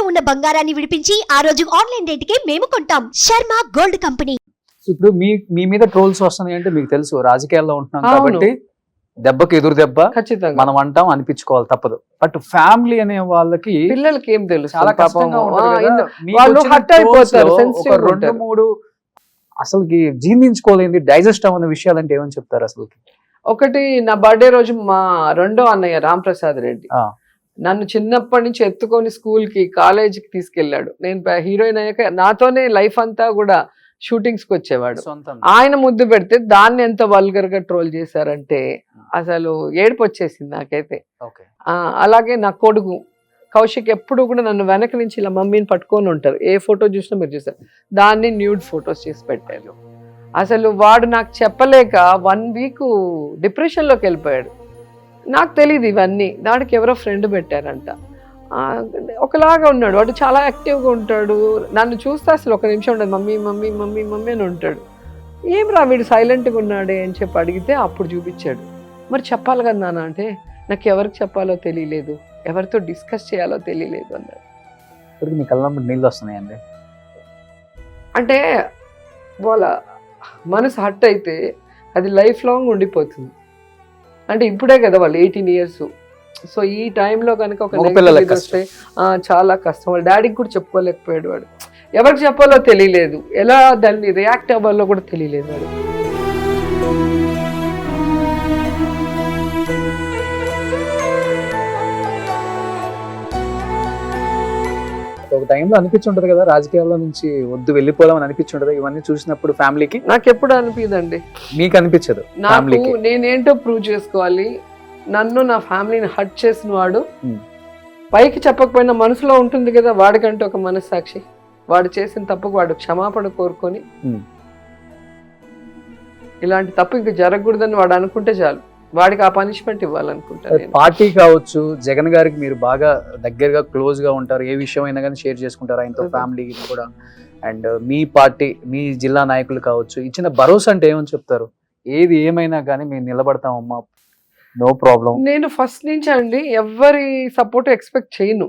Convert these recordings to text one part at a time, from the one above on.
ఇంట్లో ఉన్న బంగారాన్ని విడిపించి ఆ రోజు ఆన్లైన్ రేటుకే మేము కొంటాం. Sharma gold company. ఇప్పుడు మీ మీద ట్రోల్స్ వస్తున్నాయి అంటే మీకు తెలుసు రాజకీయాల్లో ఉంటున్నాం అవును. కాబట్టి దెబ్బకి ఎదురు దెబ్బ ఖచ్చితంగా మనం అంటాం అనిపించుకోవాలి తప్పదు. బట్ ఫ్యామిలీ అనే వాళ్ళకి పిల్లలకి ఏం తెలుసు చాలా పాపం. కష్టంగా ఉంటది ఆ, కదా. ఇన్న- మీకు వాళ్ళు వచ్చిన హర్ట్ trolls అయిపోతారు, లో sensitive ఒక 2-3 అసలుకి జీర్ణించుకోలేంది డైజెస్ట్ అవ్వని విషయాలు అంటే ఏమని చెప్తారు అసలుకి? ఒకటి నా బర్త్డే రోజు మా రెండో అన్నయ్య రాంప్రసాద్ రెడ్డి ఆ, నన్ను చిన్నప్పటి నుంచి ఎత్తుకొని స్కూల్ కి కాలేజీకి తీసుకెళ్లాడు. నేను హీరోయిన్ అయ్యాక నాతోనే లైఫ్ అంతా కూడా షూటింగ్స్ కి వచ్చేవాడు. సొంతంగా. ఆయన ముద్దు పెడితే దాన్ని ఎంత వల్గర్ గా ట్రోల్ చేశారంటే అసలు ఏడుపు వచ్చేసింది నాకైతే. ఓకే. అలాగే నా కొడుకు కౌశిక్ ఎప్పుడు కూడా నన్ను వెనక నుంచి ఇలా మమ్మీని పట్టుకొని ఉంటారు. ఏ ఫోటో చూసినా మీరు చూసారు, దాన్ని న్యూడ్ ఫొటోస్ చేసి పెట్టారు. అసలు వాడు నాకు చెప్పలేక 1 వీక్ డిప్రెషన్లోకి వెళ్ళిపోయాడు. నాకు తెలియదు ఇవన్నీ, దానికి ఎవరో ఫ్రెండ్ పెట్టారంట. ఒకలాగా ఉన్నాడు వాడు, చాలా యాక్టివ్గా ఉంటాడు. నన్ను చూస్తే అసలు ఒక నిమిషం ఉండదు, మమ్మీ మమ్మీ మమ్మీ మమ్మీ అని ఉంటాడు. ఏం రా వీడు సైలెంట్గా ఉన్నాడే అని చెప్పి అడిగితే అప్పుడు చూపించాడు. మరి చెప్పాలి కదా నాన్న అంటే, నాకు ఎవరికి చెప్పాలో తెలియలేదు, ఎవరితో డిస్కస్ చేయాలో తెలియలేదు అన్నాడు. ఇప్పటికి మీ కళ్ళ నీళ్ళు వస్తున్నాయండి. అంటే వాళ్ళ మనసు హట్ అయితే అది లైఫ్ లాంగ్ ఉండిపోతుంది. అంటే ఇప్పుడే కదా వాళ్ళు 18 years. సో ఈ టైంలో కనుక ఒక మగ negative పిల్లలకి ఇది వస్తే చాలా కష్టం. వాళ్ళ డాడీకి కూడా చెప్పుకోలేకపోయాడు వాడు, ఎవరికి చెప్పాలో తెలియలేదు, ఎలా దాన్ని రియాక్ట్ అవ్వాలో కూడా తెలియలేదు వాడు. ఒక టైంలో అనిపించుంటది కదా రాజకీయాల్లో నుంచి వద్దు వెళ్ళిపోదామని అనిపించుంటది ఇవన్నీ చూసినప్పుడు ఫ్యామిలీకి? నాకు ఎప్పుడు అనిపించదండి, మీకు అనిపించదు? నాకు ఫ్యామిలీకి నేనేంటో ప్రూవ్ చేసుకోవాలి. నన్ను నా ఫ్యామిలీని హర్ట్ చేసిన వాడు Hmm. పైకి చెప్పకపోయినా మనసులో ఉంటుంది కదా వాడికంటే ఒక మనస్సాక్షి. వాడు చేసిన తప్పుకు వాడు క్షమాపణ కోరుకొని Hmm. ఇలాంటి తప్పు ఇంక జరగకూడదని వాడు అనుకుంటే చాలు, వాడికి ఆ పనిష్మెంట్ ఇవ్వాలనుకుంటాను నేను. పార్టీ కావచ్చు, జగన్ గారికి మీరు బాగా దగ్గరగా క్లోజ్ గా ఉంటారు, ఏ విషయం అయినా కానీ షేర్ చేసుకుంటారు ఆయనతో, ఫ్యామిలీ కూడా. అండ్ మీ పార్టీ, మీ జిల్లా నాయకులు కావచ్చు, ఇచ్చిన భరోసా అంటే ఏమని చెప్తారు? ఏది ఏమైనా కానీ మేము నిలబడతామమ్మా, నో ప్రాబ్లం. నేను ఫస్ట్ నుంచి అండి ఎవరి సపోర్ట్ ఎక్స్పెక్ట్ చేయను.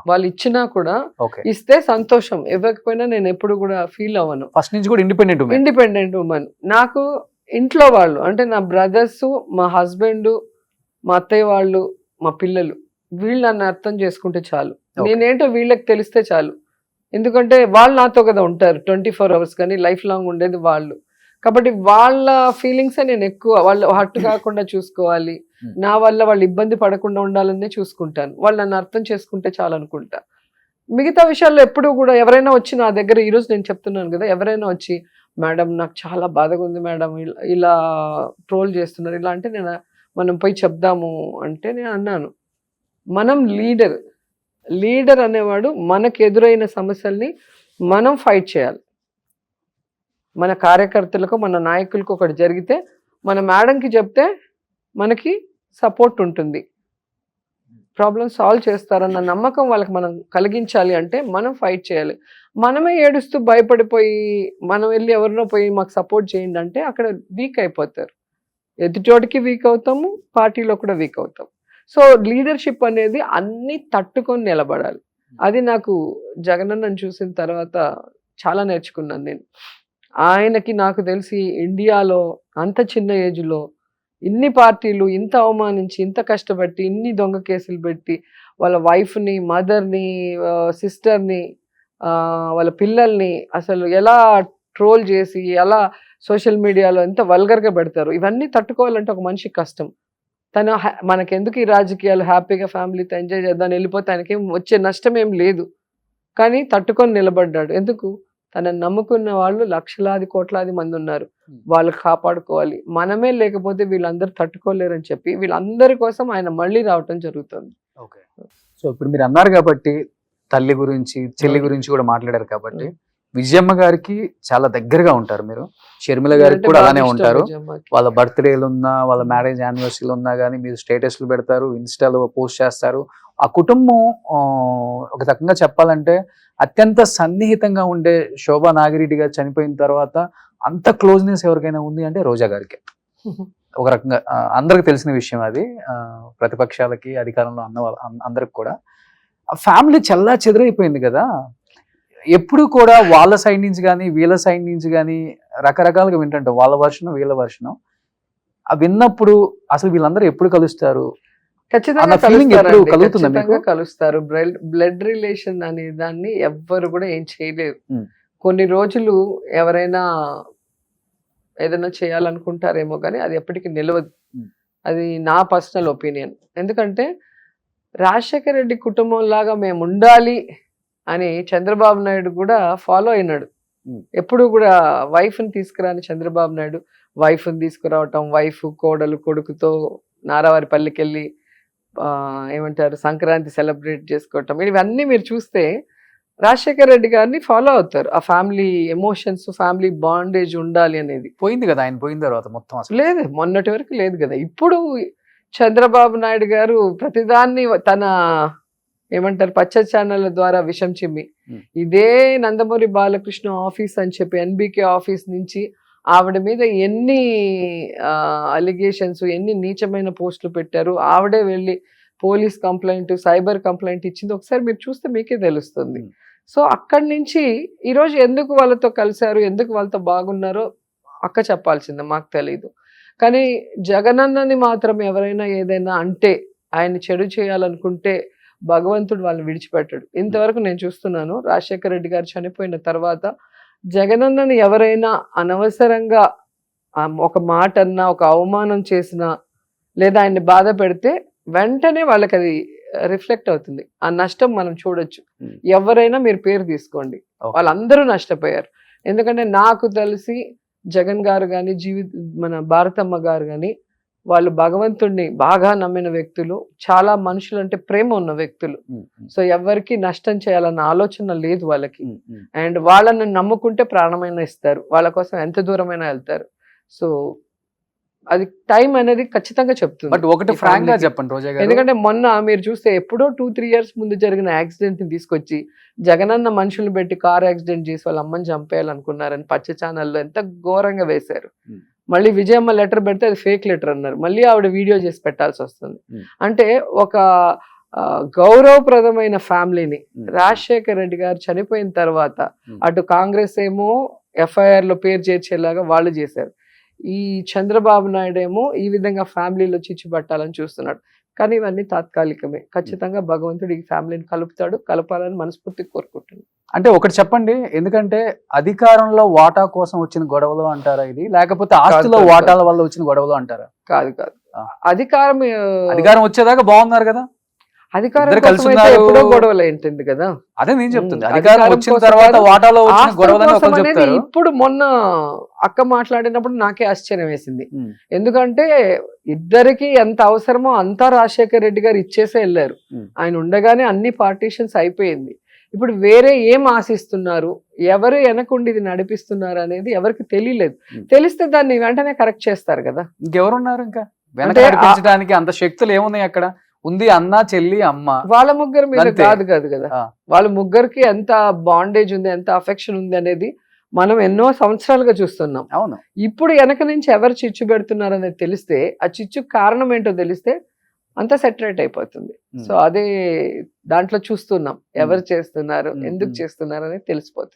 వాళ్ళు ఇచ్చినా కూడా ఓకే. ఇస్తే సంతోషం, ఇవ్వకపోయినా నేను ఎప్పుడు కూడా ఫీల్ అవ్వను. ఫస్ట్ నుంచి కూడా ఇండిపెండెంట్ ఉమెన్. నాకు ఇంట్లో వాళ్ళు అంటే నా బ్రదర్స్, మా హస్బెండ్, మా అత్తయ్య వాళ్ళు, మా పిల్లలు, వీళ్ళు నన్ను అర్థం చేసుకుంటే చాలు. Okay. నేనేంటో వీళ్ళకి తెలిస్తే చాలు. ఎందుకంటే వాళ్ళు నాతో కదా ఉంటారు 24 hours, కానీ లైఫ్ లాంగ్ ఉండేది వాళ్ళు. కాబట్టి వాళ్ళ ఫీలింగ్స్ నేను ఎక్కువ, వాళ్ళు హర్ట్ కాకుండా చూసుకోవాలి, నా వల్ల వాళ్ళు ఇబ్బంది పడకుండా ఉండాలనే చూసుకుంటాను. వాళ్ళు నన్ను అర్థం చేసుకుంటే చాలు అనుకుంటా. మిగతా విషయాల్లో ఎప్పుడు కూడా ఎవరైనా వచ్చి నా దగ్గర, ఈరోజు నేను చెప్తున్నాను కదా, ఎవరైనా వచ్చి మేడం నాకు చాలా బాధగా ఉంది మేడం, ఇలా ట్రోల్ చేస్తున్నారు ఇలా అంటే, మనం పోయి చెప్దాము అంటే నేను అన్నాను, మనం లీడర్ అనేవాడు మనకు ఎదురైన సమస్యల్ని మనం ఫైట్ చేయాలి. మన కార్యకర్తలకు, మన నాయకులకు ఒకటి జరిగితే మన మేడంకి చెప్తే మనకి సపోర్ట్ ఉంటుంది, ప్రాబ్లమ్ సాల్వ్ చేస్తారన్న నమ్మకం వాళ్ళకి మనం కలిగించాలి. అంటే మనం ఫైట్ చేయాలి. మనమే ఏడుస్తూ భయపడిపోయి మనం వెళ్ళి ఎవరినో పోయి మాకు సపోర్ట్ చేయండి అంటే అక్కడ వీక్ అయిపోతారు. ఎదుటోడికి వీక్ అవుతాము, పార్టీలో కూడా వీక్ అవుతాం. సో లీడర్షిప్ అనేది అన్ని తట్టుకొని నిలబడాలి. అది నాకు జగనన్నను చూసిన తర్వాత చాలా నేర్చుకున్నాను నేను. ఆయనకి నాకు తెలిసి ఇండియాలో అంత చిన్న ఏజ్లో ఇన్ని పార్టీలు ఇంత అవమానించి, ఇంత కష్టపట్టి, ఇన్ని దొంగ కేసులు పెట్టి వాళ్ళ వైఫ్ని, మదర్ని, సిస్టర్ని, వాళ్ళ పిల్లల్ని అసలు ఎలా ట్రోల్ చేసి, ఎలా సోషల్ మీడియాలో ఎంత వల్గర్గా పెడతారు. ఇవన్నీ తట్టుకోవాలంటే ఒక మనిషికి కష్టం. తను మనకెందుకు ఈ రాజకీయాలు, హ్యాపీగా ఫ్యామిలీతో ఎంజాయ్ చేద్దాం వెళ్ళిపోతే ఆయనకేం వచ్చే నష్టం ఏం లేదు, కానీ తట్టుకొని నిలబడ్డాడు. ఎందుకు? తనని నమ్ముకున్న వాళ్ళు లక్షలాది కోట్లాది మంది ఉన్నారు, వాళ్ళు కాపాడుకోవాలి. మనమే లేకపోతే వీళ్ళందరూ తట్టుకోలేరని చెప్పి వీళ్ళందరి కోసం ఆయన మళ్ళీ రావటం జరుగుతుంది. ఓకే. సో ఇప్పుడు మీరు అన్నారు కాబట్టి తల్లి గురించి, చెల్లి గురించి కూడా మాట్లాడారు కాబట్టి, విజయమ్మ గారికి చాలా దగ్గరగా ఉంటారు మీరు. షర్మిల గారికి కూడా అలానే ఉంటారు. వాళ్ళ బర్త్డేలు ఉన్నా, వాళ్ళ మ్యారేజ్ యానివర్సరీలు ఉన్నా కానీ మీరు స్టేటస్లు పెడతారు, ఇన్స్టాలో పోస్ట్ చేస్తారు. ఆ కుటుంబం ఒక రకంగా చెప్పాలంటే అత్యంత సన్నిహితంగా ఉండే శోభా నాగిరెడ్డి గారు చనిపోయిన తర్వాత అంత క్లోజ్నెస్ ఎవరికైనా ఉంది అంటే రోజా గారికి. ఒక రకంగా అందరికి తెలిసిన విషయం అది, ప్రతిపక్షాలకి, అధికారంలో అందరికి కూడా. ఫ్యామిలీ చల్లా చెదరైపోయింది కదా. ఎప్పుడు కూడా వాళ్ళ సైడ్ నుంచి కానీ వీళ్ళ సైడ్ నుంచి కానీ రకరకాలుగా వింటుంటాం, వాళ్ళ వర్షం వీళ్ళ వర్షం. ఆ విన్నప్పుడు అసలు వీళ్ళందరూ ఎప్పుడు కలుస్తారు ఖచ్చితంగా feeling ఎప్పుడు కలుస్తారండి, కలుగుతుందా ఖచ్చితంగా మీకు? కలుస్తారు. బ్లడ్ రిలేషన్ అనే దాన్ని ఎవ్వరు కూడా ఏం చేయలేరు. Hmm. కొన్ని రోజులు ఎవరైనా ఏదైనా చేయాలనుకుంటారేమో కానీ అది ఎప్పటికీ నిలవదు. Hmm. అది నా పర్సనల్ ఒపీనియన్. ఎందుకంటే రాజశేఖర రెడ్డి కుటుంబం లాగా మేము ఉండాలి అని చంద్రబాబు నాయుడు కూడా ఫాలో అయినాడు. ఎప్పుడు కూడా వైఫ్ని తీసుకురాని చంద్రబాబు నాయుడు వైఫ్ని తీసుకురావటం, వైఫ్ కోడలు కొడుకుతో నారావారిపల్లికి వెళ్ళి ఏమంటారు సంక్రాంతి సెలబ్రేట్ చేసుకోవటం, ఇవన్నీ మీరు చూస్తే రాజశేఖర రెడ్డి గారిని ఫాలో అవుతారు. ఆ ఫ్యామిలీ ఎమోషన్స్, ఫ్యామిలీ బాండేజ్ ఉండాలి అనేది. పోయింది కదా ఆయన పోయిన తర్వాత మొత్తం అసలు. లేదు, మొన్నటి వరకు లేదు కదా. ఇప్పుడు చంద్రబాబు నాయుడు గారు ప్రతిదాన్ని తన ఏమంటారు పచ్చ ఛానళ్ళ ద్వారా విషం చిమ్మి, ఇదే నందమూరి బాలకృష్ణ ఆఫీస్ అని చెప్పి ఎన్బికే ఆఫీస్ నుంచి ఆవిడ మీద ఎన్ని అలిగేషన్స్, ఎన్ని నీచమైన పోస్టులు పెట్టారు. ఆవిడే వెళ్ళి పోలీస్ కంప్లైంట్, సైబర్ కంప్లైంట్ ఇచ్చింది. ఒకసారి మీరు చూస్తే మీకే తెలుస్తుంది. సో అక్కడి నుంచి ఈరోజు ఎందుకు వాళ్ళతో కలిశారు, ఎందుకు వాళ్ళతో బాగున్నారో అక్క చెప్పాల్సిందే, మాకు తెలీదు. కానీ జగనన్నని మాత్రం ఎవరైనా ఏదైనా అంటే, ఆయన చెడు చేయాలనుకుంటే భగవంతుడు వాళ్ళని విడిచిపెట్టాడు. ఇంతవరకు నేను చూస్తున్నాను. రాజశేఖర రెడ్డి గారు చనిపోయిన తర్వాత జగనన్నని ఎవరైనా అనవసరంగా ఒక మాట అన్నా, ఒక అవమానం చేసినా, లేదా ఆయన్ని బాధ పెడితే వెంటనే వాళ్ళకి అది రిఫ్లెక్ట్ అవుతుంది. ఆ నష్టం మనం చూడొచ్చు. ఎవరైనా మీరు పేరు తీసుకోండి, వాళ్ళందరూ నష్టపోయారు. ఎందుకంటే నాకు తెలిసి జగన్ గారు కానీ మన భారతమ్మ గారు కానీ వాళ్ళు భగవంతుడిని బాగా నమ్మిన వ్యక్తులు, చాలా మనుషులు అంటే ప్రేమ ఉన్న వ్యక్తులు. సో ఎవరికి నష్టం చేయాలన్న ఆలోచన లేదు వాళ్ళకి. అండ్ వాళ్ళని నమ్ముకుంటే ప్రాణమైనా ఇస్తారు, వాళ్ళ కోసం ఎంత దూరమైనా వెళ్తారు. సో అది టైం అనేది ఖచ్చితంగా చెప్తుంది. బట్ ఒకటి ఫ్రాంక్ గా చెప్పండి రోజా గారు, ఎందుకంటే మొన్న మీరు చూస్తే ఎప్పుడో 2-3 years ముందు జరిగిన యాక్సిడెంట్ ని తీసుకొచ్చి జగనన్న మనుషులు పెట్టి కార్ యాక్సిడెంట్ చేసి వాళ్ళ అమ్మని చంపేయాలనుకున్నారని పచ్చ ఛానల్లో ఎంత ఘోరంగా వేశారు. మళ్ళీ విజయమ్మ లెటర్ పెడితే అది ఫేక్ లెటర్ అన్నారు. మళ్ళీ ఆవిడ వీడియో చేసి పెట్టాల్సి వస్తుంది. అంటే ఒక గౌరవప్రదమైన ఫ్యామిలీని రాజశేఖర రెడ్డి గారు చనిపోయిన తర్వాత అటు కాంగ్రెస్ ఏమో ఎఫ్ఐఆర్ లో పేరు చేర్చేలాగా వాళ్ళు చేశారు. ఈ చంద్రబాబు నాయుడు ఏమో ఈ విధంగా ఫ్యామిలీలో చిచ్చు పట్టాలని చూస్తున్నాడు. కానీ ఇవన్నీ తాత్కాలికమే. ఖచ్చితంగా భగవంతుడు ఈ ఫ్యామిలీని కలపాలని మనస్ఫూర్తిగా కోరుకుంటున్నాను. అంటే ఒకటి చెప్పండి, ఎందుకంటే అధికారంలో వాటా కోసం వచ్చిన గొడవలు అంటారా ఇది, లేకపోతే ఆస్తిలో వాటాల వల్ల వచ్చిన గొడవలు అంటారా? కాదు, అధికారం వచ్చేదాకా బాగున్నారు కదా, అధికారం కోసం అయితే ఎప్పుడో గొడవలు ఏంటింది కదా. అదే నేను చెప్తుంది, అధికారం వచ్చిన తర్వాత వాటాలో వచ్చిన గొడవలని ఒకరు చెప్తారు. ఇప్పుడు మొన్న అక్క మాట్లాడినప్పుడు నాకే ఆశ్చర్యం వేసింది. ఎందుకంటే ఇద్దరికి ఎంత అవసరమో అంతా రాజశేఖర రెడ్డి గారు ఇచ్చేసే వెళ్ళారు. ఆయన ఉండగానే అన్ని పార్టీషన్స్ అయిపోయింది. ఇప్పుడు వేరే ఏం ఆశిస్తున్నారు, ఎవరు వెనకుండి ఇది నడిపిస్తున్నారు అనేది ఎవరికి తెలియలేదు. తెలిస్తే దాన్ని వెంటనే కరెక్ట్ చేస్తారు కదా. ఇంకెవరున్నారు ఇంకా వెనక నడిపించడానికి? అంత శక్తులు ఏమున్నాయి అక్కడ? ఉంది అన్న, చెల్లి, అమ్మ, వాళ్ళ ముగ్గురు మీద కాదు కదా. వాళ్ళ ముగ్గురికి ఎంత బాండేజ్ ఉంది, ఎంత అఫెక్షన్ ఉంది అనేది మనం ఎన్నో సంవత్సరాలుగా చూస్తున్నాం. అవును. ఇప్పుడు వెనక నుంచి ఎవరు చిచ్చు పెడుతున్నారు అనేది తెలిస్తే, ఆ చిచ్చు కారణం ఏంటో తెలిస్తే అంతా సెటరేట్ అయిపోతుంది. సో అదే దాంట్లో చూస్తున్నాం, ఎవరు చేస్తున్నారు, ఎందుకు చేస్తున్నారు అనేది తెలిసిపోతుంది.